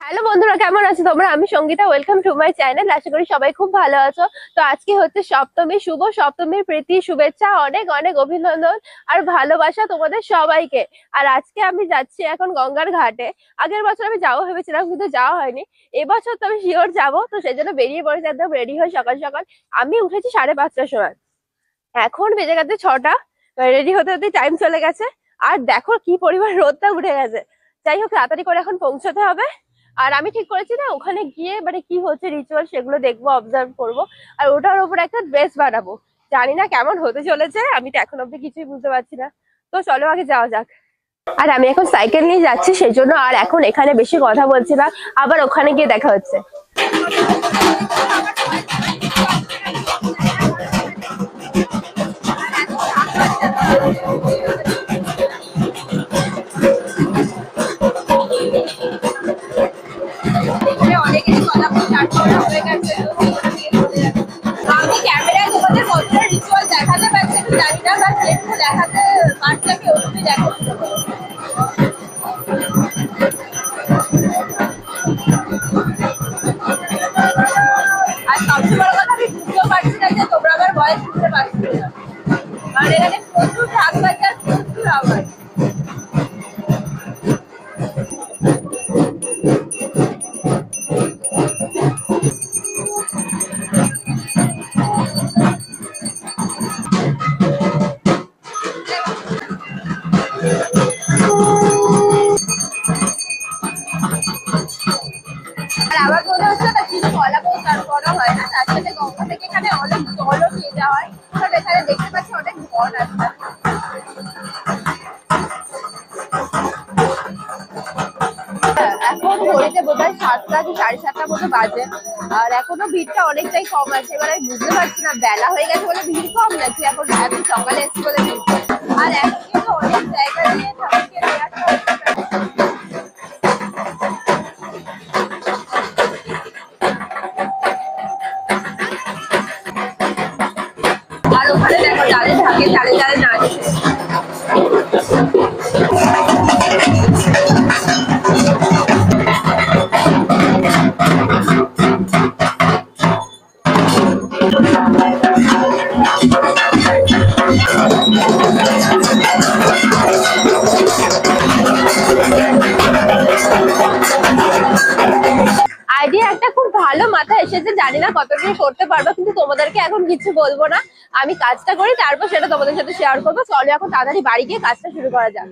Hello বন্ধুরা, কেমন আছো তোমরা? আমি Sangeeta, welcome to my channel. আশা করি সবাই খুব ভালো আছো। তো আজকে হচ্ছে সপ্তমী, শুভ সপ্তমীর প্রীতি শুভেচ্ছা, অনেক অনেক অভিনন্দন আর ভালোবাসা তোমাদের সবাইকে। আর আজকে আমি যাচ্ছি এখন গঙ্গার ঘাটে। আগের বছর আমি যাবো ভেবেছিলাম, কিন্তু যাওয়া হয়নি। এবছর তো আমি শিওর যাবো, তো সেই জন্য বেরিয়ে পড়েছি একদম রেডি হয়ে সকাল সকাল। আমি উঠেছি 5:30টার সময়, এখন বেজে গেছে 6টা। রেডি হতে হতে টাইম চলে গেছে। আর দেখো কি পরিমাণ রোদটা উঠে গেছে। যাই হোক, তাড়াতাড়ি করে এখন পৌঁছতে হবে। আর আমি ঠিক করেছি না, ওখানে গিয়ে মানে কি হচ্ছে রিচুয়াল সেগুলো দেখবো, অবজার্ভ করবো। আর ওটার উপর একটা ড্রেস বানাবো। জানি না কেমন হতে চলেছে, আমি তো এখন অব্দি কিছুই বুঝতে পারছি না। তো চলো আগে যাওয়া যাক। আর আমি এখন সাইকেল নিয়ে যাচ্ছি, সেই জন্য আর এখন এখানে বেশি কথা বলছি না, আবার ওখানে গিয়ে দেখা হচ্ছে। আমি ক্যামেরায় তোমাদের কতটা রিচুয়াল দেখাতে পারছি আমি জানি না, বা যেটুকু দেখাতে পারছি আমি ওটুকুই দেখাচ্ছি। আর সবচেয়ে বড় কথা, আমি বুঝতেও পারছি না যে তোমরা আমার ভয়েস শুনতে পাচ্ছি না, কারণ এখানে প্রচুর ঢাক বাজছে আর প্রচুর আওয়াজ। আর আমার মনে হচ্ছে না কিছু কলা বউ তার করা হয় না, তার সাথে গঙ্গা থেকে এখানে অনেক জলও নিয়ে যাওয়া হয়। কারণ এখানে দেখতে পাচ্ছি অনেক বন আছে। এখন ঘড়িতে বোধহয় 7টা কি 7:30 মতো বাজে। আর এখনো ভিড়টা অনেকটাই কম আছে। এবার আমি বুঝতে পারছি না বেলা হয়ে গেছে বলে ভিড় কম, নাকি এখন এত সকালে এসছি বলে ভিড় কম। আর এখন কিন্তু অনেক জায়গা নিয়ে ঠাকুরকে নিয়ে আসা হচ্ছে। আর ওখানে দেখো যাদের থাকে তাদের যাদের নাচছে। আইডিয়া একটা খুব ভালো মাথায় এসেছে, জানি না কতটুকু করতে পারবো, কিন্তু তোমাদেরকে এখন কিছু বলবো না। আমি কাজটা করি, তারপর সেটা তোমাদের সাথে শেয়ার করবো। চলো এখন তাড়াতাড়ি বাড়ি গিয়ে কাজটা শুরু করা যাক।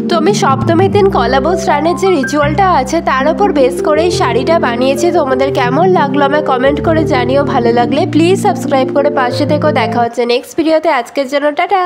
তো আমি সপ্তমীর দিন কলাবউ স্নানের যে রিচুয়ালটা আছে তার উপর বেস করেই শাড়িটা বানিয়েছি। তোমাদের কেমন লাগলো আমায় কমেন্ট করে জানিও। ভালো লাগলে প্লিজ সাবস্ক্রাইব করে পাশে থেকো। দেখা হচ্ছে নেক্সট ভিডিওতে। আজকের জন্য টাটা।